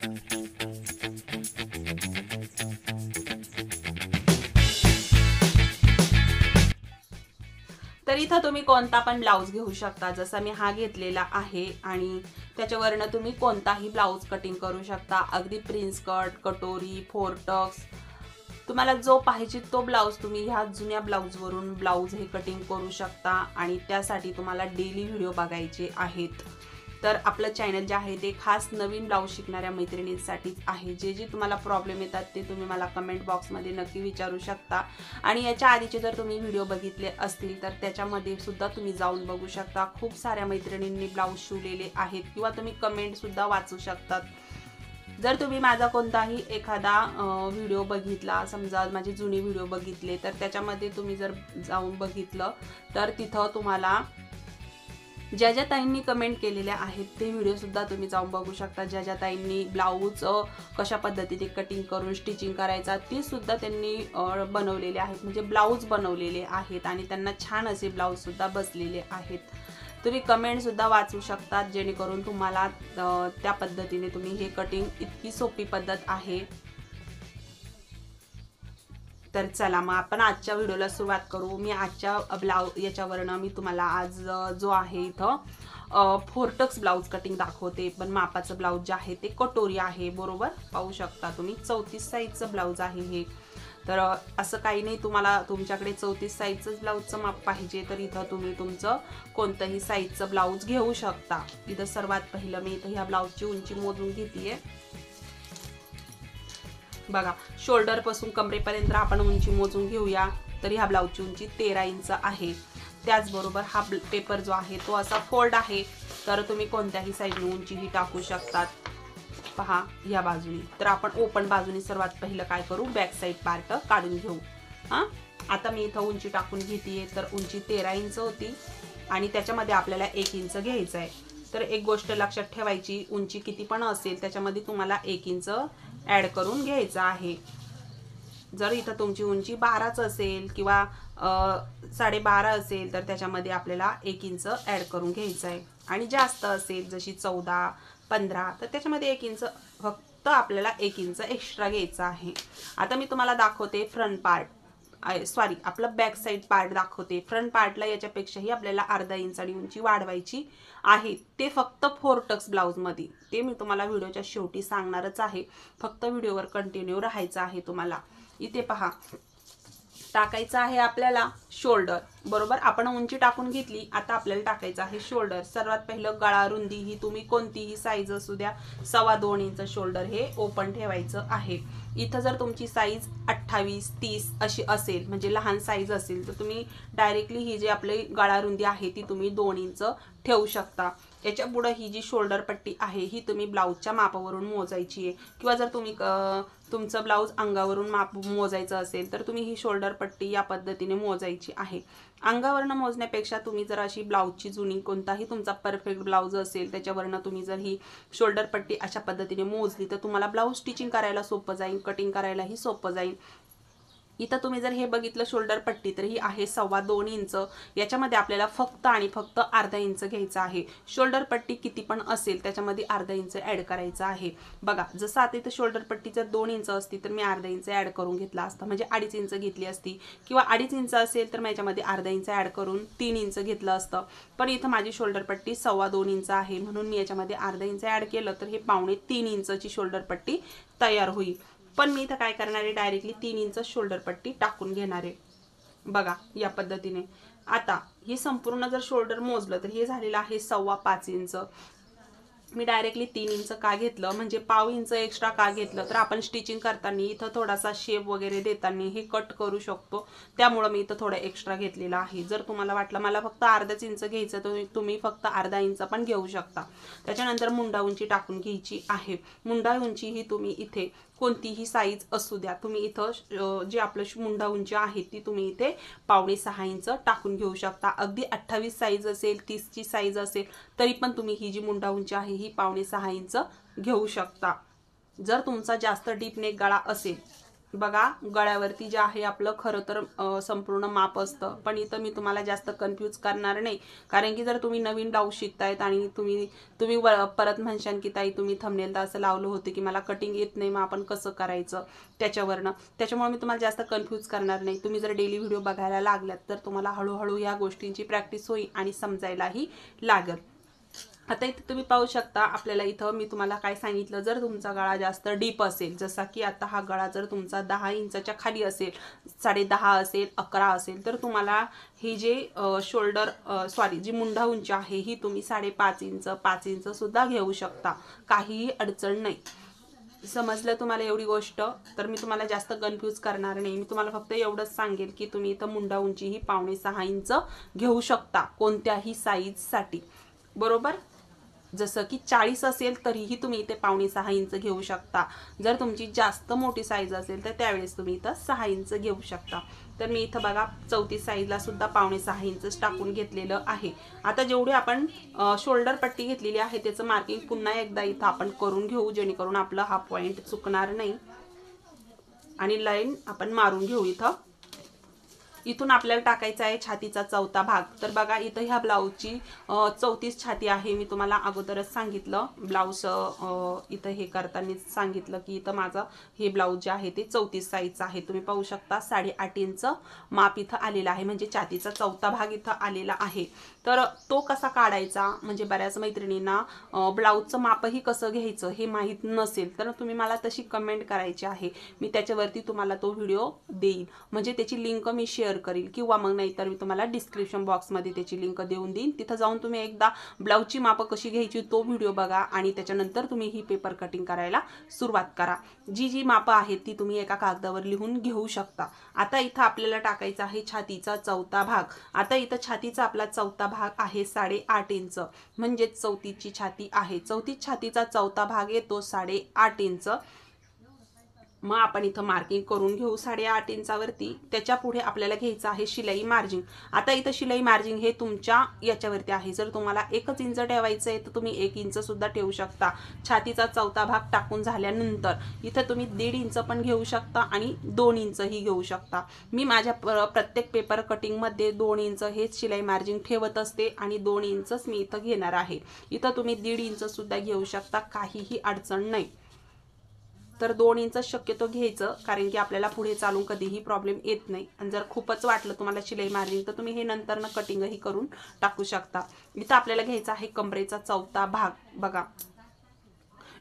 तर इथं तुम्ही कोणता पण ब्लाउज घेऊ शकता, जसा मी हा घेतलेला आहे आणि त्याच्यावरनं तुम्ही कोणताही ब्लाउज कटिंग करू शकता। अगदी प्रिन्स कट, कटोरी, फोर टक्स, तुम्हाला जो पाहिजे तो ब्लाउज तुम्ही ह्या जुन्या ब्लाउजवरून ब्लाउज हे कटिंग करू शकता आणि त्यासाठी तुम्हाला डेली व्हिडिओ बघायचे आहेत। तर आपलं चॅनल जे आहे ते खास नवीन ब्लाउज शिकणाऱ्या मैत्रिणींसाठीच आहे। जे जे तुम्हाला प्रॉब्लेम येतात ते तुम्ही मला कमेंट बॉक्समध्ये नक्की विचारू शकता आणि याच्या आधीचे जर तुम्ही व्हिडिओ बघितले असतील तर त्याच्यामध्ये सुद्धा तुम्ही जाऊन बघू शकता। खूप साऱ्या मैत्रिणींनी ब्लाउज शिवलेले आहेत किंवा तुम्ही कमेंट सुद्धा वाचू शकतात। जर तुम्ही माझा कोणताही एखादा व्हिडिओ बघितला, समजा माझे जुने व्हिडिओ बघितले, तर त्याच्यामध्ये तुम्ही जर जाऊन बघितलं तर तिथं तुम्हाला ज्या ज्या ताईंनी कमेंट केलेल्या आहेत ते व्हिडिओ सुद्धा तुम्ही जाऊन बघू शकता। ज्या ज्या ताईंनी ब्लाउज कशा पद्धतीने कटिंग करून स्टिचिंग करायचा ते सुद्धा त्यांनी बनवलेले आहेत, म्हणजे ब्लाउज बनवलेले आहेत आणि त्यांना छान असे ब्लाउज सुद्धा बसलेले आहेत। तुम्ही कमेंट सुद्धा वाचू शकतात जेणेकरून तुम्हाला त्या पद्धतीने तुम्ही हे कटिंग, इतकी सोपी पद्धत आहे। तर चला मग आपण आजच्या व्हिडिओला सुरुवात करू। मी आजच्या याच्यावरनं मी तुम्हाला आज जो आहे इथं फोरटक्स ब्लाउज कटिंग दाखवते, पण मापाचं ब्लाउज जे आहे ते कटोरी आहे, बरोबर पाहू शकता तुम्ही 34 साईजचं ब्लाउज आहे हे। तर असं काही नाही, तुम्हाला तुमच्याकडे 34 साईजचं ब्लाउजचं माप पाहिजे तर इथं तुम्ही तुमचं कोणतंही साईजचं ब्लाउज घेऊ शकता। इथं सर्वात पहिलं मी इथं ह्या ब्लाउजची उंची मोजून घेतलीये। बघा, शोल्डर पासून कमरेपर्यंत आपण उंची मोजून घेऊया। तर ह्या ब्लाउजची उंची 13 इंच आहे। त्याचबरोबर हा पेपर जो आहे तो असा फोल्ड आहे, तर तुम्ही कोणत्याही साईडने उंची ही टाकू शकतात। पहा या बाजूने, तर आपण ओपन बाजूने सर्वात पहिलं काय करू, बॅक साईड पार्ट काढून घेऊ। आता मी इथं उंची टाकून घेतेय, तर उंची 13 इंच होती आणि त्याच्यामध्ये आपल्याला 1 इंच घ्यायचं आहे। तर एक गोष्ट लक्षात ठेवायची, उंची किती पण असेल त्याच्यामध्ये तुम्हाला 1 इंच ॲड करून घ्यायचं आहे। जर इथं तुमची उंची 12च असेल किंवा 12.5 असेल तर त्याच्यामध्ये आपल्याला 1 इंच ॲड करून घ्यायचं आहे आणि जास्त असेल जशी 14, 15 तर त्याच्यामध्ये 1 इंच, फक्त आपल्याला 1 इंच एक्स्ट्रा घ्यायचं आहे। आता मी तुम्हाला दाखवते फ्रंट पार्ट, सॉरी आपलं बॅक साईड पार्ट दाखवते। फ्रंट पार्टला याच्यापेक्षाही आपल्याला अर्धा इंचानी उंची वाढवायची आहे, ते फक्त फोरटक्स ब्लाउज मध्ये। ते मी तुम्हाला व्हिडिओच्या शेवटी सांगणारच आहे, फक्त व्हिडिओवर कंटिन्यू राहायचं आहे तुम्हाला। इथे पहा, टाकायचं आहे आपल्याला शोल्डर, बरोबर आपण उंची टाकून घेतली, आता आपल्याला टाकायचं आहे शोल्डर। सर्वात पहिलं गळा रुंदी ही तुम्ही कोणतीही साईज असू द्या, 2.25 इंच शोल्डर हे ओपन ठेवायचं आहे। इथं जर तुमची साईज 28, 30 अशी असेल, म्हणजे लहान साईज असेल, तर तुम्ही डायरेक्टली ही जी आपली गळा रुंदी आहे ती तुम्ही 2 इंच ठेवू शकता। याच्या पुढे ही जी शोल्डर पट्टी आहे ही तुम्ही ब्लाउजच्या मापावरून मोजायची आहे, किंवा जर तुम्ही तुमचं ब्लाउज अंगावरून माप मोजायचं असेल तर तुम्ही ही शोल्डर पट्टी या पद्धतीने मोजायची आहे। अंगावरनं मोजण्यापेक्षा तुम्ही जर अशी ब्लाउजची जुनी कोणताही तुमचा परफेक्ट ब्लाउज असेल त्याच्यावरनं तुम्ही जर ही शोल्डर पट्टी अशा पद्धतीने मोजली तर तुम्हाला ब्लाउज स्टिचिंग करायला सोपं जाईल, कटिंग करायलाही सोपं जाईल। इथं तुम्ही जर हे बघितलं शोल्डर पट्टी, तर ही आहे 2.25 इंच। याच्यामध्ये आपल्याला फक्त आणि फक्त अर्धा इंच घ्यायचं आहे। शोल्डर पट्टी किती पण असेल त्याच्यामध्ये अर्धा इंच ॲड करायचं आहे। बघा, जसं आता इथं शोल्डर पट्टी जर 2 इंच असती तर मी अर्धा इंच ॲड करून घेतला असता, म्हणजे 2.5 इंच घेतली असती, किंवा 2.5 इंच असेल तर मी याच्यामध्ये अर्धा इंच ॲड करून 3 इंच घेतलं असतं। पण इथं माझी शोल्डर पट्टी 2.25 इंच आहे, म्हणून मी याच्यामध्ये अर्धा इंच ॲड केलं तर हे 2.25 इंचची शोल्डर पट्टी तयार होईल। पण मी इथं काय करणार आहे, डायरेक्टली 3 इंच शोल्डर पट्टी टाकून घेणार आहे। बघा या पद्धतीने। आता हे संपूर्ण जर शोल्डर मोजलं तर हे झालेलं आहे 5.25 इंच। मी डायरेक्टली 3 इंच का घेतलं, म्हणजे पाव इंच एक्स्ट्रा का घेतलं, तर आपण स्टिचिंग करताना इथं थोडासा शेप वगैरे देताना हे कट करू शकतो, त्यामुळे मी इथं थोडा एक्स्ट्रा घेतलेला आहे। जर तुम्हाला वाटलं मला फक्त अर्धाच इंच घ्यायचं तर तुम्ही फक्त अर्धा इंच पण घेऊ शकता। त्याच्यानंतर मुंडा उंची टाकून घ्यायची आहे। मुंडा उंची ही तुम्ही इथे कोणतीही साईज असू द्या, तुम्ही इथं जे आपलं मुंडा उंची आहे ती तुम्ही इथे 5.5 इंच टाकून घेऊ शकता। अगदी 28 साईज असेल, 30 ची साईज असेल तरी पण तुम्ही ही जी मुंडा उंची आहे ही 5.5 इंच घेऊ शकता। जर तुमचा जास्त डीप नेक गळा असेल बघा गळ्यावरती जे आहे आपलं खरं तर संपूर्ण माप असतं, पण इथं मी तुम्हाला जास्त कन्फ्यूज करणार नाही, कारण की जर तुम्ही नवीन ब्लाऊज शिकतायत आणि तुम्ही परत म्हणशान की ताई तुम्ही थंबनेलला असं लावलं होतं की मला कटिंग येत नाही, मग आपण कसं करायचं त्याच्यामुळे मी तुम्हाला जास्त कन्फ्यूज करणार नाही. तुम्ही जर डेली व्हिडिओ बघायला लागलात तर तुम्हाला हळूहळू या गोष्टींची प्रॅक्टिस होईल आणि समजायलाही लागेल. आता इथे तुम्ही पाहू शकता, आपल्याला इथं मी तुम्हाला काय सांगितलं, जर तुमचा गळा जास्त डीप असेल, जसा की आता हा गळा जर तुमचा 10 इंचाच्या खाली असेल, 10.5 असेल, 11 असेल, तर तुम्हाला ही जे शोल्डर जी मुंडा उंची आहे ही तुम्ही 5.5 इंच 5 इंच सुद्धा घेऊ शकता, काहीही अडचण नाही. समजलं तुम्हाला एवढी गोष्ट? तर मी तुम्हाला जास्त कन्फ्यूज करणार नाही. मी तुम्हाला फक्त एवढंच सांगेल की तुम्ही इथं मुंडा उंची ही 5.5 इंच घेऊ शकता कोणत्याही साईजसाठी, बरोबर. जसं की 40 असेल तरीही तुम्ही इथे 5.5 इंच घेऊ शकता. जर तुमची जास्त मोठी साईज असेल तर त्यावेळेस तुम्ही इथं 6 इंच घेऊ शकता. तर मी इथं बघा 34 साईजला सुद्धा 5.5 इंच टाकून घेतलेलं आहे. आता जेवढी आपण शोल्डर पट्टी घेतलेली आहे त्याचं मार्किंग पुन्हा एकदा इथं आपण करून घेऊ, जेणेकरून आपला हा पॉइंट चुकणार नाही. आणि लाईन आपण मारून घेऊ. इथून आपल्याला टाकायचा आहे छातीचा चौथा भाग. तर बघा इथं ह्या ब्लाऊजची 34 छाती आहे. मी तुम्हाला अगोदरच सांगितलं, ब्लाऊज इथं हे करताना सांगितलं की इथं माझं हे ब्लाऊज जे आहे ते 34 साईजचं आहे. तुम्ही पाहू शकता 8.5 इंच माप इथं आलेलं आहे, म्हणजे छातीचा चौथा भाग इथं आलेला आहे. तर तो कसा काढायचा, म्हणजे बऱ्याच मैत्रिणींना ब्लाऊजचं मापही कसं घ्यायचं हे माहीत नसेल, तर तुम्ही मला तशी कमेंट करायची आहे. मी त्याच्यावरती तुम्हाला तो व्हिडिओ देईन, म्हणजे त्याची लिंक मी शेअर करील, किंवा मग नाहीतर मी तुम्हाला डिस्क्रिप्शन बॉक्समध्ये त्याची लिंक देऊन देईन. तिथं जाऊन तुम्ही एकदा ब्लाऊजची मापं कशी घ्यायची तो व्हिडिओ बघा आणि त्याच्यानंतर तुम्ही ही पेपर कटिंग करायला सुरुवात करा. जी मापं आहेत ती तुम्ही एका कागदावर लिहून घेऊ शकता. आता इथं आपल्याला टाकायचा आहे छातीचा चौथा भाग. आता इथं छातीचा आपला चौथा भाग आहे 8.5 इंच, म्हणजे 34ची छाती आहे. 34 छातीचा चौथा भाग येतो 8.5 इंच. मग आपण इथं मार्किंग करून घेऊ 8.5 इंचावरती. त्याच्या पुढे आपल्याला घ्यायचं आहे शिलाई मार्जिन. आता इथं शिलाई मार्जिन हे तुमच्या याच्यावरती आहे. जर तुम्हाला 1 इंच ठेवायचं आहे तर तुम्ही 1 इंच सुद्धा ठेवू शकता. छातीचा चौथा भाग टाकून झाल्यानंतर इथं तुम्ही 1.5 इंच पण घेऊ शकता आणि 2 इंचही घेऊ शकता. मी माझ्या प्रत्येक पेपर कटिंगमध्ये 2 इंच हेच शिलाई मार्जिन ठेवत असते आणि 2 इंचच मी इथं घेणार आहे. इथं तुम्ही 1.5 इंच सुद्धा घेऊ शकता, काहीही अडचण नाही. तर 2 इंच शक्यतो घ्यायचं, कारण की आपल्याला पुढे चालून कधीही प्रॉब्लेम येत नाही. आणि जर खूपच वाटलं तुम्हाला शिलाई मार्जिन तर तुम्ही हे नंतरनं कटिंगही करून टाकू शकता. इथं आपल्याला घ्यायचा आहे कमरेचा चौथा भाग. बघा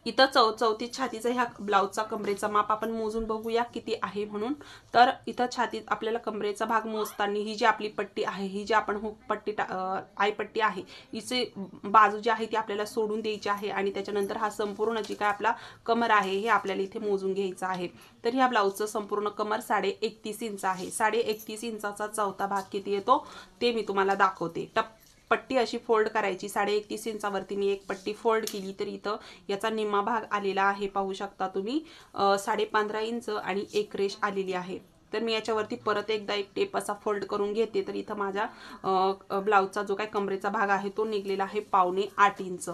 इथं 34 छातीचा ह्या ब्लाऊजचा कमरेचा माप आपण मोजून बघूया किती आहे म्हणून. तर इथं छातीत आपल्याला कमरेचा भाग मोजताना ही जी आपली पट्टी आहे, ही जी आपण हुक पट्टी आय पट्टी आहे, हिची बाजू जी आहे ती आपल्याला सोडून द्यायची आहे आणि त्याच्यानंतर हा संपूर्ण जी काय आपला कमर आहे हे आपल्याला इथे मोजून घ्यायचं आहे. तर ह्या ब्लाऊजचं संपूर्ण कमर 31.5 इंच आहे. 31.5 इंचाचा चौथा भाग किती येतो ते मी तुम्हाला दाखवते. पट्टी अशी फोल्ड करायची. 31.5 इंचावरती मी एक पट्टी फोल्ड केली तर इथं याचा निम्मा भाग आलेला आहे. पाहू शकता तुम्ही 15.5 इंच आणि एक रेष आलेली आहे. तर मी याच्यावरती परत एकदा एक टेप असा फोल्ड करून घेते. तर इथं माझ्या ब्लाऊजचा जो काय कमरेचा भाग आहे तो निघलेला आहे 7.5 इंच.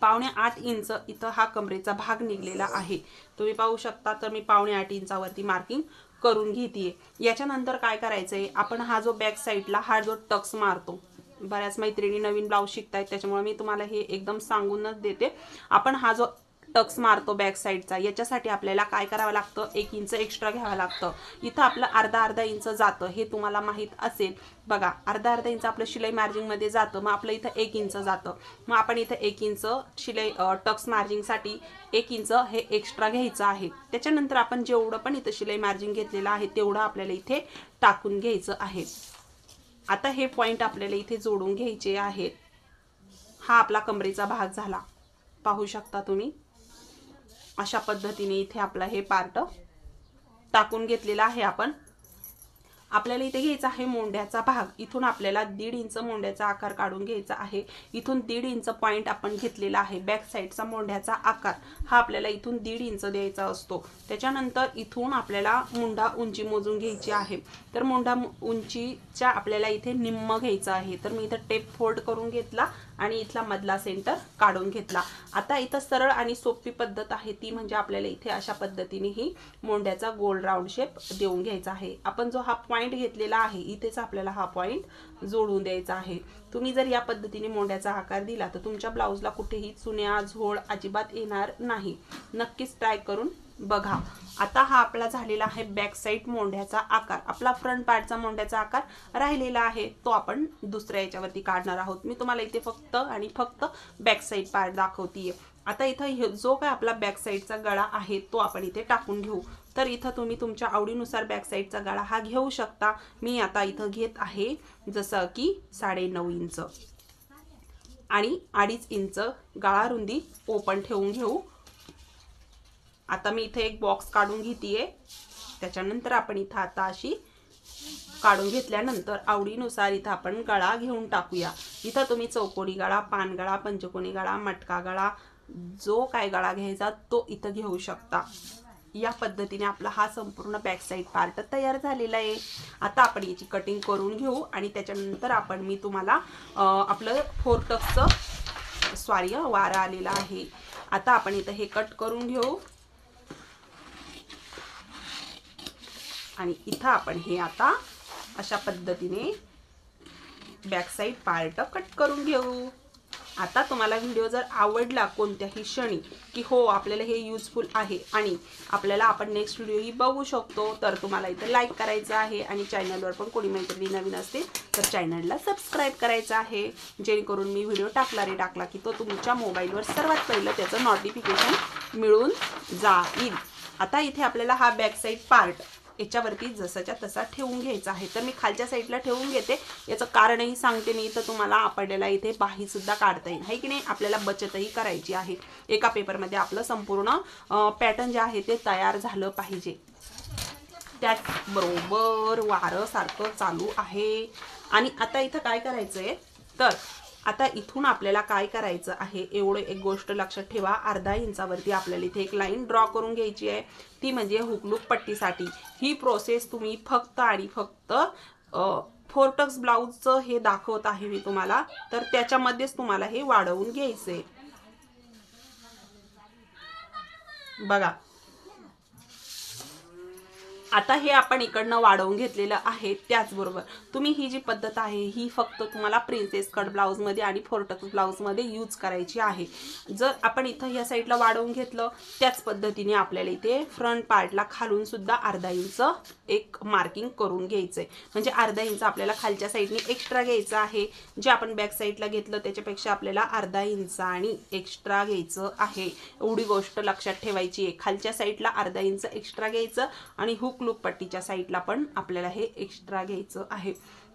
7.5 इंच इथं हा कमरेचा भाग निघलेला आहे. तुम्ही पाहू शकता. तर मी 7.5 इंचावरती मार्किंग करून घेते. याच्यानंतर काय करायचंय, आपण हा जो बॅक साईडला हा जो टक्स मारतो, बऱ्याच मैत्रिणी नवीन ब्लाऊज शिकतायत त्याच्यामुळे मी तुम्हाला हे एकदम सांगूनच देते. आपण हा जो टक्स मारतो बॅक साईडचा, याच्यासाठी आपल्याला काय करावं लागतं, 1 इंच एक्स्ट्रा घ्यावं लागतं. इथं आपलं अर्धा इंच जातं, हे तुम्हाला माहीत असेल. बघा अर्धा इंच आपलं शिलाई मार्जिनमध्ये जातं, मग आपलं इथं 1 इंच जातं. मग आपण इथं 1 इंच शिलाई टक्स मार्जिनसाठी 1 इंच हे एक्स्ट्रा घ्यायचं आहे. त्याच्यानंतर आपण जेवढं पण इथं शिलाई मार्जिन घेतलेलं आहे तेवढं आपल्याला इथे टाकून घ्यायचं आहे. आता हे पॉइंट आपल्याला इथे जोडून घ्यायचे आहेत. हा आपला कमरेचा भाग झाला. पाहू शकता तुम्ही अशा पद्धतीने इथे आपला हे पार्ट टाकून घेतलेला आहे आपण. आपल्याला इथे घ्यायचा आहे मोंड्याचा भाग. इथून आपल्याला 1.5 इंच मोंड्याचा आकार काढून घ्यायचा आहे. इथून 1.5 इंच पॉइंट आपण घेतलेला आहे. बॅक साईडचा मोंड्याचा आकार हा आपल्याला इथून 1.5 इंच द्यायचा असतो. त्याच्यानंतर इथून आपल्याला मुंडा उंची मोजून घ्यायची आहे. तर मुंडा उंचीच्या आपल्याला इथे निम्म घ्यायचं आहे. तर मी इथं टेप फोल्ड करून घेतला आणि इथला मधला सेंटर काढून घेतला। आता इथं सरळ आणि सोपी पद्धत आहे ती म्हणजे आपल्याला इथे अशा पद्धतीने ही मोंड्याचा गोल राऊंड शेप देऊन घ्यायचा आहे। आपण जो हा पॉइंट घेतलेला आहे इथेच आपल्याला हा पॉइंट जोडून द्यायचा आहे। तुम्ही जर या पद्धतीने मोंड्याचा आकार दिला तर तुमच्या ब्लाउजला कुठेही चुन्या झोळ अजिबात येणार नाही। नक्कीच ट्राय करून बघा। आता हा आपला झालेला आहे बॅक साइड मोंड्याचा आकार। आपला फ्रंट पार्टचा मोंड्याचा आकार राहिलेला आहे तो आपण दुसऱ्या याच्यावरती काढणार आहोत। मी तुम्हाला इथे फक्त आणि फक्त बॅक साइड पार्ट दाखवतीये। आता इथं जो काय आपला बॅक साइडचा गळा आहे तो आपण इथे टाकून घेऊ। तर इथं तुम्ही तुमच्या आवडीनुसार बॅक साइडचा गळा हा घेऊ शकता। मी आता इथं घेत आहे जसं की 9.5 इंच आणि 2.5 इंच गळा रुंदी ओपन ठेवून घेऊ। आता मी इथे एक बॉक्स काढून घेतीये। त्याच्यानंतर आपण इथं आता अशी काढून घेतल्यानंतर आवडीनुसार इथं आपण गळा घेऊन टाकूया। इथं तुम्ही चौकोनी गळा, पान गळा, पंचकोनी गळा, मटका गळा जो काय गळा घ्यायचा तो इथं घेऊ शकता। या पद्धतीने आपला हा संपूर्ण बॅक साइड पार्ट तयार झालेला आहे। आता आपण याची कटिंग करून घेऊ आणि त्याच्यानंतर आपण मी तुम्हाला आपलं 4 टक्सचं स्वारी वारा आलेला आहे। आता आपण इथं हे कट करून घेऊ आणि इथं आपण हे आता अशा पद्धतीने बॅक साइड पार्ट कट करून घेऊ। आता तुम्हाला व्हिडिओ जर आवडला कोणत्याही क्षणी की हो आपल्याला हे युजफुल आहे आणि आपल्याला आपण नेक्स्ट व्हिडिओ ही बघू शकतो तर तुम्हाला इथे लाईक करायचं आहे आणि चॅनलवर पण कोणी मैत्रिणी नवीन असतील तर चॅनलला सबस्क्राईब करायचं आहे जेणेकरून मी व्हिडिओ टाकला की तो तुमच्या मोबाईलवर सर्वात पहिलं त्याचं नोटिफिकेशन मिळून जाईल। आता इथे आपल्याला हा बॅक साइड पार्ट याच्यावरती जसाच्या तसा ठेवून घ्यायचा आहे। तर मी खालच्या साईडला ठेवून घेते, याचं कारणही सांगते मी। तर तुम्हाला आपल्याला इथे बाही सुद्धा काढता येईल आहे की नाही, आपल्याला बचतही करायची आहे। एका पेपरमध्ये आपलं संपूर्ण पॅटर्न जे आहे ते तयार झालं पाहिजे। त्याचबरोबर वारं सारखं चालू आहे। आणि आता इथं काय करायचंय तर आता इथून आपल्याला काय करायचं आहे एवढं एक गोष्ट लक्षात ठेवा। 1/2 इंचावरती आपल्याला इथे एक लाईन ड्रॉ करून घ्यायची आहे ती म्हणजे हुकलूक पट्टीसाठी। ही प्रोसेस तुम्ही फक्त आणि फक्त 4 टक्स ब्लाउजचं हे दाखवत आहे मी तुम्हाला, तर त्याच्यामध्येच तुम्हाला हे वाढवून घ्यायचंय। बघा आता हे आपण इकडनं वाढवून घेतलेलं आहे। त्याचबरोबर तुम्ही ही जी पद्धत आहे ही फक्त तुम्हाला प्रिन्सेस कट ब्लाउज मध्ये आणि 4 टक्स ब्लाउज मध्ये यूज करायची आहे। जर आपण इथं या साईडला वाढवून घेतलं त्याच पद्धतीने आपल्याला इथे फ्रंट पार्टला खालून सुद्धा 1/2 इंच एक मार्किंग करून घ्यायचंय। म्हणजे 1/2 इंच आपल्याला खालच्या साईडने एक्स्ट्रा घ्यायचं आहे। जे आपण बॅक साईडला घेतलं त्याच्यापेक्षा आपल्याला 1/2 इंच आणि एक्स्ट्रा घ्यायचं आहे। एवढी गोष्ट लक्षात ठेवायची आहे। खालच्या साईडला 1/2 इंच एक्स्ट्रा घ्यायचं आणि हुक लूक पट्टीच्या साईडला पण आपल्याला हे एक्स्ट्रा घ्यायचं आहे।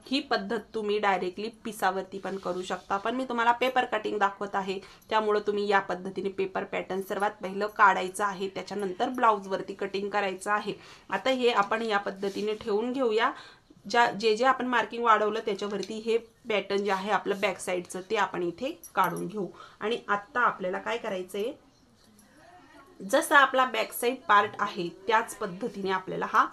ही पद्धत तुम्ही डायरेक्टली पिसावरती पण करू शकता, पण मी तुम्हाला पेपर कटिंग दाखवत आहे त्यामुळे तुम्ही या पद्धतीने पेपर पॅटर्न सर्वात पहिलं काढायचं आहे, त्याच्यानंतर ब्लाउज वरती कटिंग करायचं आहे। आता हे आपण या पद्धतीने ठेवून घेऊया। जे आपण मार्किंग वाढवलं त्याच्यावरती हे पॅटर्न जे आहे आपलं बॅक साईडचं ते आपण इथे काढून घेऊ। आणि आता आपल्याला काय करायचंय जसा आपला बॅक साइड पार्ट आहे त्याच पद्धतीने आपल्याला हा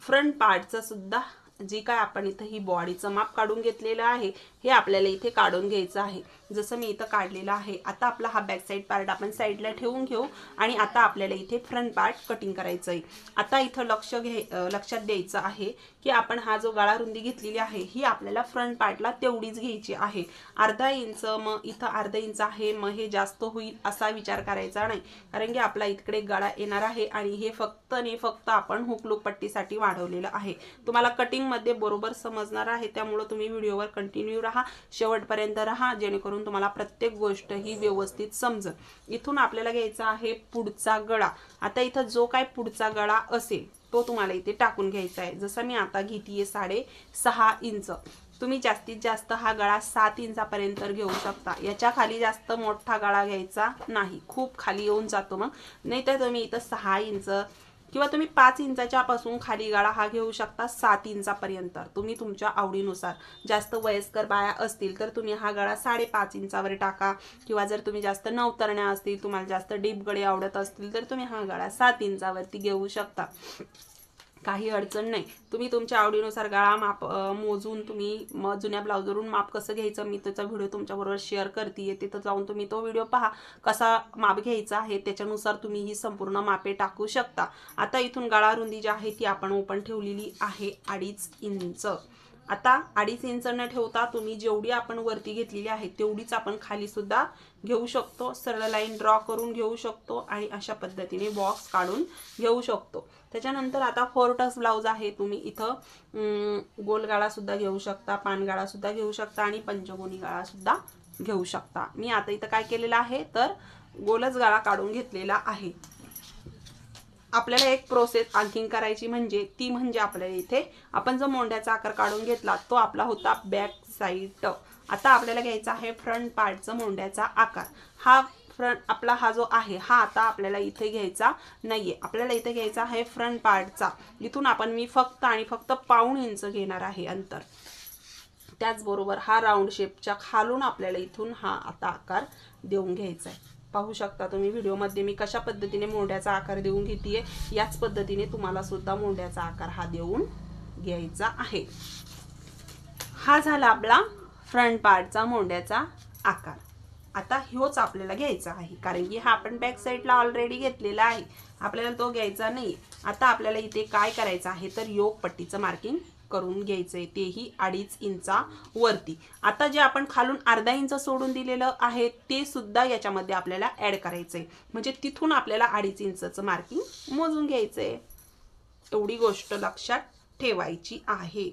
फ्रंट पार्टचा सुद्धा जी काय आपण इथे ही बॉडीचं माप काढून घेतलेलं आहे हे आपल्याला इथे काढून घ्यायचं आहे। जसं मी इथं काढलेलं आहे। आता आपला हा बॅक साइड पार्ट आपण साईडला ठेवून घेऊ आणि आता आपल्याला इथे फ्रंट पार्ट कटिंग करायचं आहे। आता इथं लक्षात द्यायचं आहे की आपण हा जो गळा रुंदी घेतलेली आहे ही आपल्याला फ्रंट पार्टला तेवढीच घ्यायची आहे। 1/2 इंच मग इथं 1/2 इंच आहे मग हे जास्त होईल असा विचार करायचा नाही, कारण की आपला इकडे गळा येणार आहे आणि हे फक्त आणि फक्त आपण हुक लूक पट्टीसाठी वाढवलेलं आहे। तुम्हाला कटिंग मध्ये बरोबर समजणार आहे त्यामुळे तुम्ही व्हिडिओवर कंटिन्यू राहा, शेवटपर्यंत राहा जेणेकरून तुम्हाला प्रत्येक गोष्ट ही व्यवस्थित समजेल। इथून आपल्याला घ्यायचा आहे पुढचा गळा। आता इथं जो काय पुढचा गळा असेल तो तुम्हाला इथे टाकून घ्यायचा आहे। जसं मी आता घेतीये 6.5 इंच, तुम्ही जास्तीत जास्त हा गळा 7 इंचापर्यंत घेऊ शकता। याच्या खाली जास्त मोठा गळा घ्यायचा नाही, खूप खाली येऊन जातो मग, नाही तर तुम्ही इथं 6 इंच किंवा तुम्ही 5 इंचाच्या पासून खाली गळा हा घेऊ शकता 7 इंचापर्यंत तुम्ही तुमच्या आवडीनुसार। जास्त वयस्कर बाया असतील तर तुम्ही हा गळा 5.5 इंचावर टाका, किंवा जर तुम्ही जास्त नवतरण्या असतील तुम्हाला जास्त डीप गळे आवडत असतील तर तुम्ही हा गळा 7 इंचावरती घेऊ शकता। काही अडचण नाही। तुम्ही तुमच्या आवडीनुसार गळा माप मोजून तुम्ही जुन्या ब्लाउजवरून माप कसं घ्यायचं मी त्याचा व्हिडिओ तुमच्याबरोबर शेअर करते, तिथं जाऊन तुम्ही तो व्हिडिओ पहा कसा माप घ्यायचा आहे, त्याच्यानुसार तुम्ही ही संपूर्ण मापे टाकू शकता। आता इथून गळा रुंदी जी आहे ती आपण ओपन ठेवलेली आहे 2.5 इंच। आता 2.5 इंच न ठेवता तुम्ही जेवढी आपण वरती घेतलेली आहे तेवढीच आपण खाली सुद्धा घेऊ शकतो। सरळ लाईन ड्रॉ करून घेऊ शकतो आणि अशा पद्धतीने बॉक्स काढून घेऊ शकतो। त्याच्यानंतर आता 4 टक्स ब्लाउज आहे, तुम्ही इथं गोल गळा सुद्धा घेऊ शकता, पान गळा सुद्धा घेऊ शकता आणि पंचकोनी गळा सुद्धा घेऊ शकता। मी आता इथं काय केलेलं आहे तर गोलच गळा काढून घेतलेला आहे। आपल्याला एक प्रोसेस आणखीन करायची म्हणजे आपल्याला इथे आपण जो मोंड्याचा आकार काढून घेतला तो आपला होता बॅक साइड। आता आपल्याला घ्यायचा आहे फ्रंट पार्टचा मोंड्याचा आकार। हा फ्रंट आपला हा जो आहे हा आता आपल्याला इथे घ्यायचा नाहीये, आपल्याला इथे घ्यायचा आहे फ्रंट पार्टचा। इथून मी फक्त आणि फक्त 1.5 इंच घेणार आहे अंतर। त्याचबरोबर हा राऊंड शेपच्या खालून आपल्याला इथून हा आता आकार देऊन घ्यायचा आहे। पाहू शकता तुम्ही व्हिडिओमध्ये मी कशा पद्धतीने मोंड्याचा आकार देऊन घेतेय, याच पद्धतीने तुम्हाला सुद्धा मोंड्याचा आकार हा देऊन घ्यायचा आहे। हा झाला आपला फ्रंट पार्टचा मोंड्याचा आकार। आता ह्योच आपल्याला घ्यायचा आहे कारण की हा आपण बॅक साइडला ऑलरेडी घेतलेला आहे, आपल्याला तो घ्यायचा नाही। आता आपल्याला इथे काय करायचं आहे तर योक पट्टीचं मार्किंग करून घ्यायचंय, तेही 2.5 इंचा वरती। आता जे आपण खालून अर्धा इंच सोडून दिलेलं आहे ते सुद्धा याच्यामध्ये आपल्याला ऍड करायचंय, म्हणजे तिथून आपल्याला 2.5 इंचचं मार्किंग मोजून घ्यायचंय। एवढी गोष्ट लक्षात ठेवायची आहे।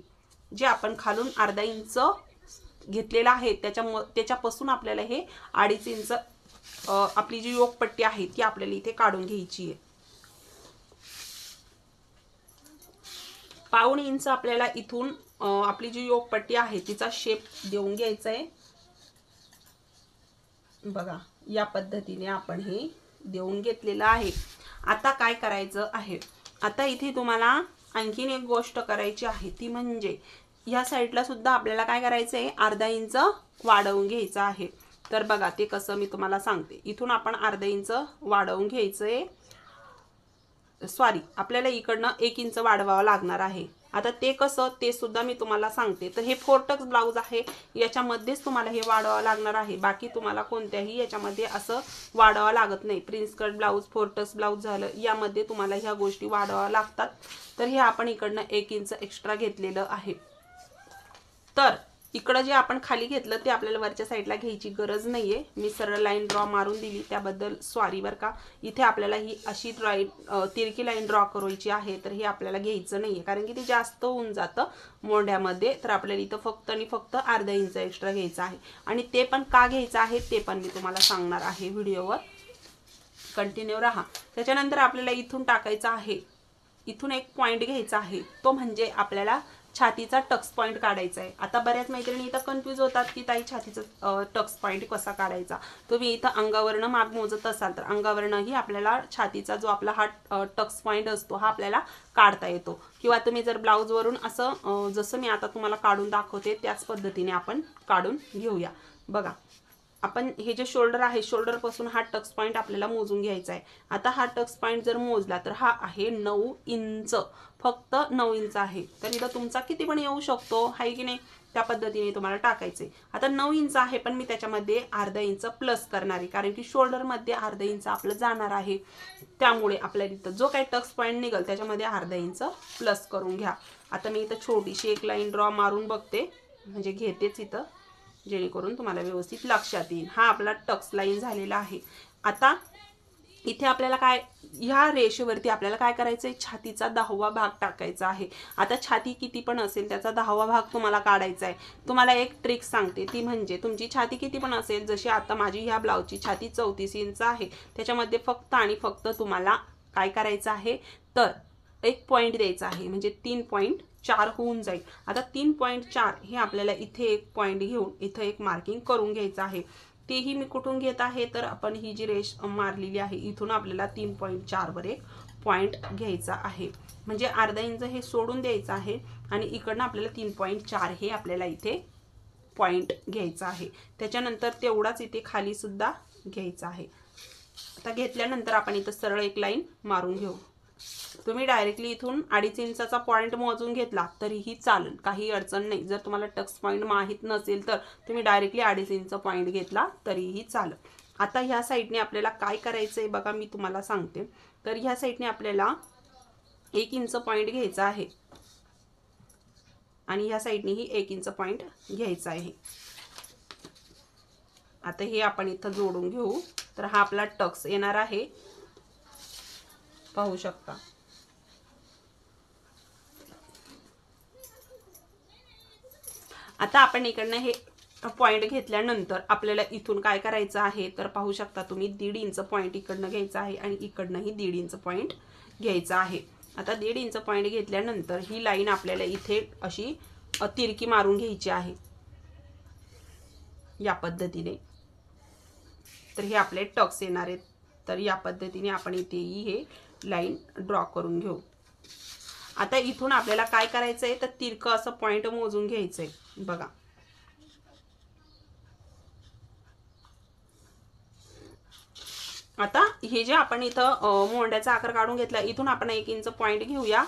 जे आपण खालून अर्धा इंच घेतलेला आहे त्याच्यापासून आपल्याला हे 2.5 इंच आपली जी योक पट्टी आहे ती आपल्याला इथे काढून घ्यायची आहे। 1.5 इंच आपल्याला इथून आपली जी योक पट्टी आहे तिचा शेप देऊन घ्यायचा आहे। बघा या पद्धतीने आपण हे देऊन घेतलेलं आहे। आता काय करायचं आहे, आता इथे तुम्हाला आणखीन एक गोष्ट करायची आहे ती म्हणजे या साइडला सुद्धा आपल्याला काय करायचंय अर्धा इंच वाढवून घ्यायचं आहे। तर बघा ते कसं मी तुम्हाला सांगते। इथून आपण अर्धा इंच वाढवून घ्यायचंय, सॉरी आपल्याला इकडनं 1 इंच वाढवावं लागणार आहे। आता ते कसं ते सुद्धा मी तुम्हाला सांगते। तर हे 4 टक्स ब्लाउज आहे, याच्यामध्येच तुम्हाला हे वाढवावं लागणार आहे, बाकी तुम्हाला कोणत्याही याच्यामध्ये असं वाढवावं लागत नाही। Prince cut blouse 4 tucks blouse झालं, यामध्ये तुम्हाला ह्या गोष्टी वाढवाव्या लागतात। तर हे आपण इकडनं 1 इंच एक्स्ट्रा घेतलेलं आहे। तर इकडे जे आपण खाली घेतलं ते आपल्याला वरच्या साइडला घ्यायची गरज नाहीये, मी सरळ लाईन ड्रॉ मारून दिली त्याबद्दल सॉरी बरं का। इथे आपल्याला ही अशी तिरकी लाईन ड्रॉ करायची आहे, तर हे आपल्याला घ्यायचं नाहीये कारण की ते जास्त होऊन जातं मोंड्यामध्ये। तर आपल्याला इथं फक्त आणि फक्त अर्धा इंच एक्स्ट्रा घ्यायचा आहे आणि ते पण का घ्यायचं आहे ते पण मी तुम्हाला सांगणार आहे, व्हिडिओवर कंटिन्यू राहा। त्याच्यानंतर आपल्याला इथून टाकायचं आहे, इथून एक पॉइंट घ्यायचा आहे, तो म्हणजे आपल्याला छातीचा टक्स पॉइंट काढायचा आहे। आता बऱ्याच मैत्रिणी इथं कन्फ्यूज होतात की ताई छातीचा टक्स पॉइंट कसा काढायचा। तुम्ही इथं अंगावरनं माप मोजत असाल तर अंगावरनंही आपल्याला छातीचा जो आपला हा टक्स पॉइंट असतो हा आपल्याला काढता येतो, किंवा तुम्ही जर ब्लाउज वरून असं जसं मी आता तुम्हाला काढून दाखवते त्याच पद्धतीने आपण काढून घेऊया। बघा आपण हे जे शोल्डर आहे शोल्डर पासून हा टक्स पॉइंट आपल्याला मोजून घ्यायचा आहे। आता हा टक्स पॉइंट जर मोजला तर हा आहे 9 इंच, फक्त 9 इंच आहे। तर इथं तुमचा किती पण येऊ शकतो आहे की नाही, त्या पद्धतीने तुम्हाला टाकायचे। आता 9 इंच आहे पण मी त्याच्यामध्ये अर्धा इंच प्लस करणार आहे कारण की शोल्डर मध्ये अर्धा इंच आपलं जाणार आहे, त्यामुळे आपल्याला इथं जो काही टक्स पॉइंट निघेल त्याच्यामध्ये अर्धा इंच प्लस करून घ्या। आता मी इथं छोटीशी एक लाईन ड्रॉ मारून बघते, म्हणजे घेतेच इथं जेणेकरून तुम्हाला व्यवस्थित लक्षात येईल। हा आपला टक्स लाईन झालेला आहे। आता इथे आपल्याला काय ह्या रेषेवरती आपल्याला काय करायचंय, छातीचा 10वा भाग टाकायचा आहे। आता छाती किती पण असेल त्याचा 10वा भाग तुम्हाला काढायचा आहे। तुम्हाला एक ट्रिक सांगते ती म्हणजे तुमची छाती किती पण असेल, जशी आता माझी ह्या ब्लाउजची छाती 34 इंच आहे, त्याच्यामध्ये फक्त आणि फक्त तुम्हाला काय करायचं आहे तर एक पॉइंट द्यायचा आहे, म्हणजे 3.4 होऊन जाईल। आता 3.4 हे आपल्याला इथे एक पॉइंट घेऊन इथे एक मार्किंग करून घ्यायचं आहे। तेही मी कुठून घेत आहे तर आपण ही जी रेष मारलेली आहे इथून आपल्याला 3.4 वर एक पॉइंट घ्यायचा आहे, म्हणजे अर्धा इंच हे सोडून द्यायचं आहे आणि इकडनं आपल्याला 3.4 हे आपल्याला इथे पॉइंट घ्यायचा आहे। त्याच्यानंतर तेवढाच इथे खाली सुद्धा घ्यायचा आहे। आता घेतल्यानंतर आपण इथं सरळ एक लाईन मारून घेऊ। तुम्ही डायरेक्टली इथून 2.5 इंचाचा पॉईंट मोजून घेतला तरीही चालेल, काही अडचण नाही. जर तुम्हाला टक्स पॉईंट माहीत नसेल तर तुम्ही डायरेक्टली 2.5 इंच पॉईंट घेतला तरीही चालेल. आता ह्या साईडने आपल्याला काय करायचं आहे बघा, मी तुम्हाला सांगते. तर ह्या साईडने आपल्याला 1 इंच पॉईंट घ्यायचा आहे आणि ह्या साईडनेही 1 इंच पॉईंट घ्यायचा आहे. आता हे आपण इथं जोडून घेऊ. तर हा आपला टक्स येणार आहे, पाहू शकता. आता आपण इकडनं हे पॉईंट घेतल्यानंतर आपल्याला इथून काय करायचं आहे तर पाहू शकता तुम्ही 1.5 इंच पॉईंट इकडनं घ्यायचा आहे आणि इकडनंही 1.5 इंच पॉईंट घ्यायचा आहे. आता 1.5 इंच पॉईंट घेतल्यानंतर ही लाईन आपल्याला इथे अशी तिरकी मारून घ्यायची आहे या पद्धतीने. तर हे आपले टक्स येणार आहेत. तर या पद्धतीने आपण इथेही हे लाईन ड्रॉ करून घेऊ. आता इथून आपल्याला काय करायचंय तर तिरकं असं पॉईंट मोजून घ्यायचंय बघा. आता हे जे आपण इथं मोंड्याचा आकार काढून घेतला, इथून आपण 1 इंच पॉईंट घेऊया.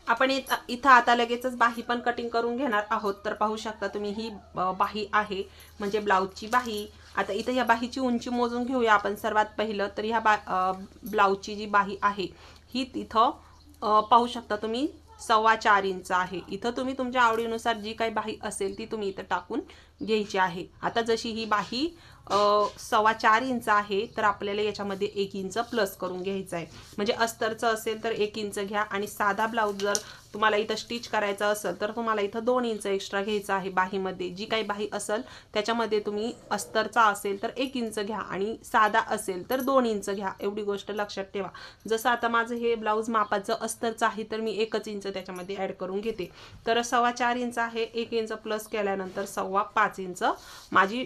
आपण इथं आता लगेचच बाही पण कटिंग करून घेणार आहोत. तर पाहू शकता तुम्ही ही बाही आहे, म्हणजे ब्लाऊजची बाही. आता इथं या बाहीची उंची मोजून घेऊया आपण सर्वात पहिलं. तर ह्या ब्लाऊजची जी बाही आहे ही तिथं पाहू शकता तुम्ही 4.25 इंच आहे. इथं तुम्ही तुमच्या आवडीनुसार जी काही बाही असेल ती तुम्ही इथं टाकून घ्यायची आहे. आता जशी ही बाही 4.25 इंच आहे तर आपल्याला याच्यामध्ये 1 इंच प्लस करून घ्यायचं आहे. म्हणजे अस्तरचं असेल तर 1 इंच घ्या आणि साधा ब्लाऊज जर तुम्हाला इथं स्टिच करायचा असेल तर तुम्हाला इथं 2 इंच एक्स्ट्रा घ्यायचं आहे. बाहीमध्ये जी काही बाही असेल त्याच्यामध्ये तुम्ही अस्तरचा असेल तर 1 इंच घ्या आणि साधा असेल तर 2 इंच घ्या. एवढी गोष्ट लक्षात ठेवा. जसं आता माझं हे ब्लाऊज मापाचं अस्तरचं आहे तर मी 1 इंच त्याच्यामध्ये ॲड करून घेते. तर 4.25 इंच आहे, 1 इंच प्लस केल्यानंतर 5.25 इंच माझी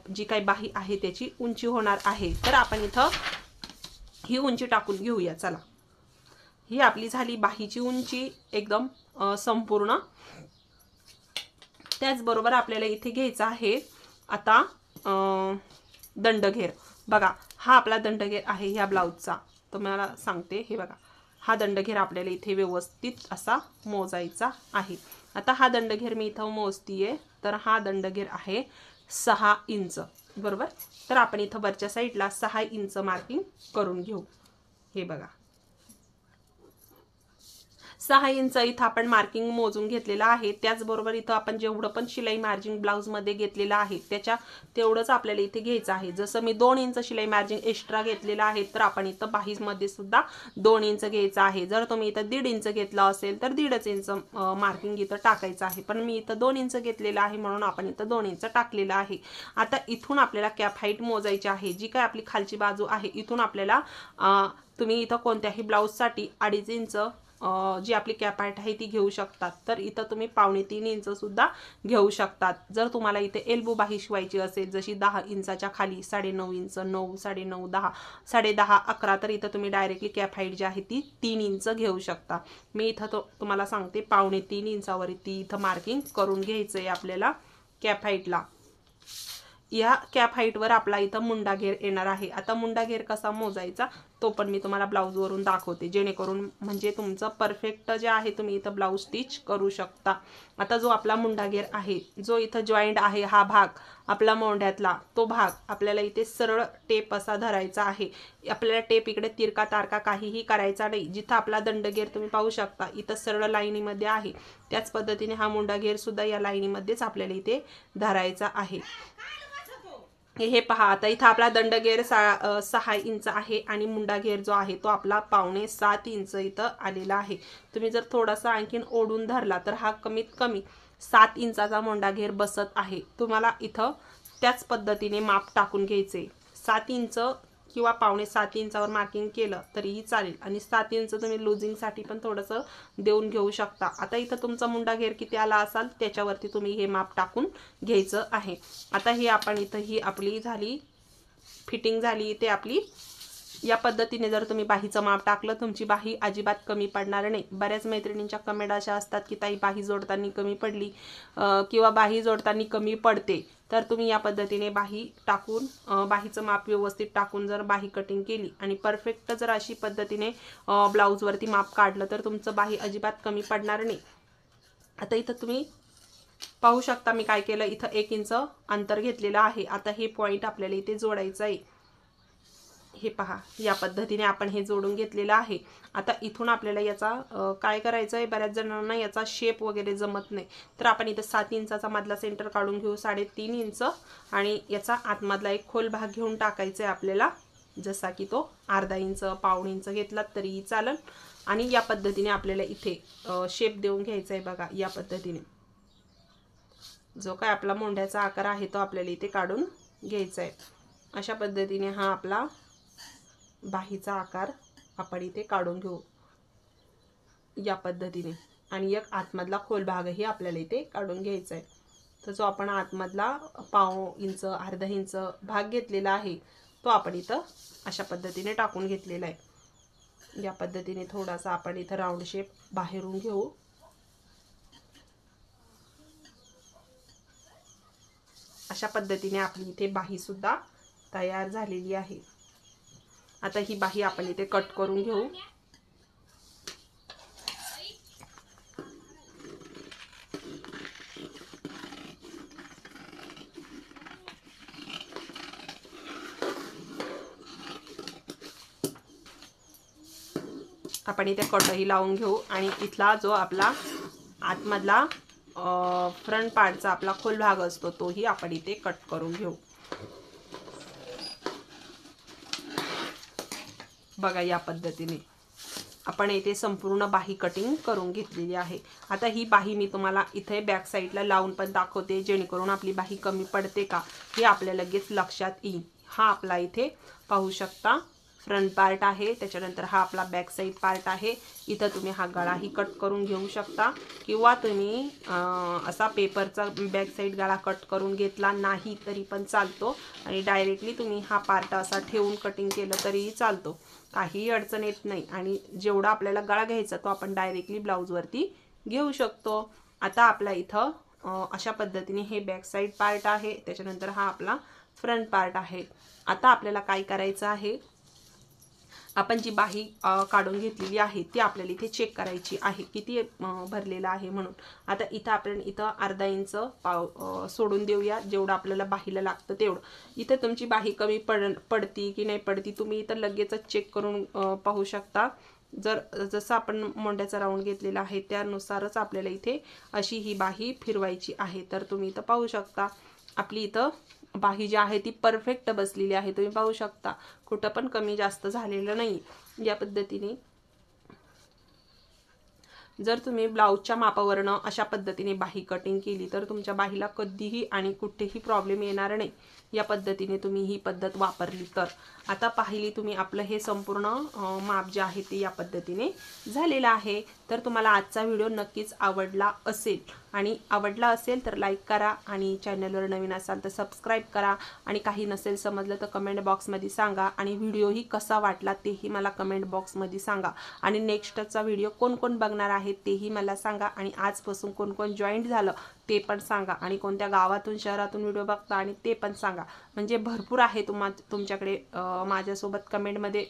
जी काही बाही आहे त्याची उंची होणार आहे. तर आपण इथं ही उंची टाकून घेऊया. चला, ही आपली झाली बाहीची उंची एकदम संपूर्ण. त्याचबरोबर आपल्याला इथे घ्यायचा आहे आता दंडघेर. बघा, हा आपला दंडघेर आहे ह्या ब्लाऊजचा. तुम्हाला सांगते, हे बघा, हा दंडघेर आपल्याला इथे व्यवस्थित असा मोजायचा आहे. आता हा दंडघेर मी इथं मोजतीये. तर हा दंडघेर आहे 6 इंच, बरोबर. तर आपण इथं वरच्या साईडला 6 इंच मार्किंग करून घेऊ. हे बघा, 6 इंच इथं आपण मार्किंग मोजून घेतलेलं आहे। त्याचबरोबर इथं आपण जेवढं पण शिलाई मार्जिन ब्लाउज मध्ये घेतलेलं आहे त्याच्या तेवढंच आपल्याला इथे घ्यायचं आहे। जसं मी 2 इंच शिलाई मार्जिन एक्स्ट्रा घेतलेलं आहे तर आपण इथं बाहीमध्ये सुद्धा 2 इंच घ्यायचं आहे। जर तुम्ही इथं 1.5 इंच घेतलं असेल तर 1.5 इंच मार्किंग इथं टाकायचं आहे, पण मी इथं 2 इंच घेतलेलं आहे म्हणून आपण इथं 2 इंच टाकलेलं आहे। आता इथून आपल्याला कॅप हाईट मोजायची आहे। जी काय आपली खालची बाजू आहे इथून आपल्याला तुम्ही इथं कोणत्याही ब्लाउजसाठी 2.5 इंच जी आपली कॅप हाईट आहे ती घेऊ शकतात। तर इथं तुम्ही 2.5 इंच सुद्धा घेऊ शकतात। जर तुम्हाला इथे एल्बो बाही शिवायची असेल जशी 10 इंचाच्या खाली 9.5 इंच, 9, 9.5, 10, 10.5, 11 तर इथं तुम्ही डायरेक्टली कॅप हाईट जी आहे ती 3 इंच घेऊ शकता। मी इथं तुम्हाला सांगते 2.5 इंचावरती इथं मार्किंग करून घ्यायचं आहे आपल्याला कॅप हाईटला। या कॅप हाईटवर आपला इथं मुंडा घेर येणार आहे। आता मुंडा घेर कसा मोजायचा तो पण मी तुम्हाला ब्लाउज वरून दाखवते, जेणेकरून म्हणजे तुमचं परफेक्ट जे आहे तुम्ही इथं ब्लाउज स्टिच करू शकता। आता जो आपला मुंडा घेर आहे, जो इथं जॉईंट आहे हा भाग आपला मोंढ्यातला, तो भाग आपल्याला इथे सरळ टेप असा धरायचा आहे। आपल्याला टेप इकडे तिरका तारका काहीही करायचा नाही। जिथं आपला दंडगेर तुम्ही पाहू शकता इथं सरळ लाईनीमध्ये आहे, त्याच पद्धतीने हा मुंडा घेर सुद्धा या लाईनीमध्येच आपल्याला इथे धरायचा आहे। हे पहा, आता इथं आपला दंडगेर 6 इंच आहे आणि मुंडा घेर जो आहे तो आपला 7.25 इंच इथं आलेला आहे। तुम्ही जर थोडासा आणखीन ओढून धरला तर हा कमीत कमी 7 इंचाचा मुंडा घेर बसत आहे। तुम्हाला इथं त्याच पद्धतीने माप टाकून घ्यायचे। 7 इंच किंवा 7.25 इंचावर मार्किंग केलं तरीही चालेल आणि 7 इंच तुम्ही लुजिंगसाठी पण थोडंसं देऊन घेऊ शकता। आता इथं तुमचा मुंडा घेर किती आला असाल त्याच्यावरती तुम्ही हे माप टाकून घ्यायचं आहे। आता ही आपण इथं ही आपली झाली फिटिंग झाली इथे आपली। या पद्धतीने जर तुम्ही बाहीचं माप टाकलं तुमची बाही अजिबात कमी पडणार नाही। बऱ्याच मैत्रिणींच्या कमेंट अशा असतात की ताई बाही जोडताना कमी पडली किंवा बाही जोडताना कमी पडते, तर तुम्ही या पद्धतीने बाही टाकून बाहीचं माप व्यवस्थित टाकून जर बाही कटिंग केली आणि परफेक्ट जर अशी पद्धतीने ब्लाउजवरती माप काढलं तर तुमचं बाही अजिबात कमी पडणार नाही। आता इथं तुम्ही पाहू शकता मी काय केलं, इथं 1 इंच अंतर घेतलेलं आहे। आता हे पॉइंट आपल्याला इथे जोडायचं आहे। हे पहा, या पद्धतीने आपण हे जोडून घेतलेलं आहे। आता इथून आपल्याला याचा काय करायचं आहे, बऱ्याच जणांना याचा शेप वगैरे जमत नाही, तर आपण इथं 7 इंचाचा मधला सेंटर काढून घेऊ 3.5 इंच आणि याचा आतमधला एक खोल भाग घेऊन टाकायचा आहे आपल्याला, जसा की तो अर्धा इंच, पाऊण इंच घेतला तरीही चालेल। आणि या पद्धतीने आपल्याला इथे शेप देऊन घ्यायचा आहे। बघा, या पद्धतीने जो काय आपला मोंढ्याचा आकार आहे तो आपल्याला इथे काढून घ्यायचा आहे। अशा पद्धतीने हा आपला बाहीचा आकार आपण इथे काढून घेऊ या पद्धतीने। आणि एक आतमधला खोल भागही आपल्याला इथे काढून घ्यायचा आहे। तर जो आपण आतमधला पाव इंच, अर्धा इंच भाग घेतलेला आहे तो आपण इथं अशा पद्धतीने टाकून घेतलेला आहे। या पद्धतीने थोडासा आपण इथं राऊंड शेप बाहेरून घेऊ। अशा पद्धतीने आपली इथे बाही सुद्धा तयार झालेली आहे। आता ही बाही आपण इथे कट करून घेऊ। आपण इथे कटही लावून घेऊ आणि इथला जो आपला आतमधला फ्रंट पार्टचा आपला खोल भाग असतो तोही आपण इथे कट करून घेऊ। बघा, या पद्धतीने आपण इथे संपूर्ण बाही कटिंग करून घेतलेली आहे। आता ही बाही मी तुम्हाला इथे बॅक साईडला लावून पण दाखवते, जेणेकरून आपली बाही कमी पडते का हे आपल्या लगेच लक्षात येईल। हा आपला इथे पाहू शकता फ्रंट पार्ट आहे, त्याच्यानंतर हा आपला बॅक साईड पार्ट आहे। इथं तुम्ही हा गळाही कट करून घेऊ शकता किंवा तुम्ही असा पेपरचा बॅक साईड गळा कट करून घेतला नाही तरी पण चालतो आणि डायरेक्टली तुम्ही हा पार्ट असा ठेवून कटिंग केलं तरीही चालतो, काहीही अडचण येत नाही। आणि जेवढा आपल्याला गळा घ्यायचा तो आपण डायरेक्टली ब्लाउजवरती घेऊ शकतो। आता आपला इथं अशा पद्धतीने हे बॅक साईड पार्ट आहे, त्याच्यानंतर हा आपला फ्रंट पार्ट आहे। आता आपल्याला काय करायचं आहे, आपण जी बाही काढून घेतलेली आहे ती आपल्याला इथे चेक करायची आहे किती भरलेला आहे म्हणून। आता इथं आपण इथं अर्धा इंच सोडून देऊया, जेवढं आपल्याला बाहीला लागतं तेवढं। इथे तुमची बाही कमी पडती की नाही पडती तुम्ही इथं लगेचच चेक करून पाहू शकता। जर जसं आपण मोंड्याचा राऊंड घेतलेला आहे त्यानुसारच आपल्याला इथे अशी ही बाही फिरवायची आहे। तर तुम्ही इथं पाहू शकता आपली इथं बाही जी आहे ती परफेक्ट बसलेली आहे, तुम्ही पाहू शकता कुठं पण कमी जास्त झालेलं नाही। या पद्धतीने जर तुम्ही ब्लाऊजच्या मापावरनं अशा पद्धतीने बाही कटिंग केली तर तुमच्या बाहीला कधीही आणि कुठेही प्रॉब्लेम येणार नाही। या पद्धतीने तुम्ही ही पद्धत वापरली तर आता पाहिली तुम्ही आपलं हे संपूर्ण माप जे आहे ते या पद्धतीने झालेलं आहे। तर तुम्हाला आजचा व्हिडिओ नक्कीच आवडला असेल आणि आवडला असेल तर लाईक करा आणि चॅनलवर नवीन असाल तर सबस्क्राईब करा आणि काही नसेल समजलं तर कमेंट बॉक्समध्ये सांगा आणि व्हिडिओही कसा वाटला तेही मला कमेंट बॉक्समध्ये सांगा आणि नेक्स्टचा व्हिडिओ कोण कोण बघणार आहे तेही मला सांगा आणि आजपासून कोण कोण जॉईंट झालं ते पण सांगा आणि कोणत्या गावातून शहरातून व्हिडिओ बघता आणि ते पण सांगा। म्हणजे भरपूर आहे तुमच्याकडे माझ्यासोबत कमेंटमध्ये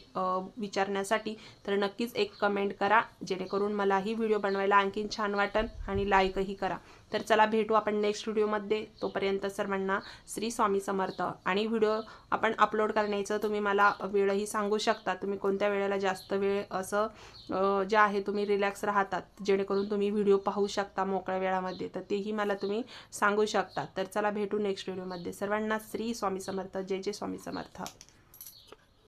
विचारण्यासाठी। तर नक्कीच एक कमेंट करा जेणेकरून मलाही व्हिडिओ बनवायला आणखीन छान वाटेल आणि लाईकही करा। तर चला भेटू आपण नेक्स्ट व्हिडिओमध्ये, तोपर्यंत सर्वांना श्री स्वामी समर्थ। आणि व्हिडिओ आपण अपलोड करण्याचं तुम्ही मला वेळही सांगू शकता, तुम्ही कोणत्या वेळेला जास्त वेळ असं जे आहे तुम्ही रिलॅक्स राहतात जेणेकरून तुम्ही व्हिडिओ पाहू शकता मोकळ्या वेळामध्ये, तर तेही मला तुम्ही सांगू शकता। तर चला भेटू नेक्स्ट व्हिडिओमध्ये, सर्वांना श्री स्वामी समर्थ, जय जय स्वामी समर्थ।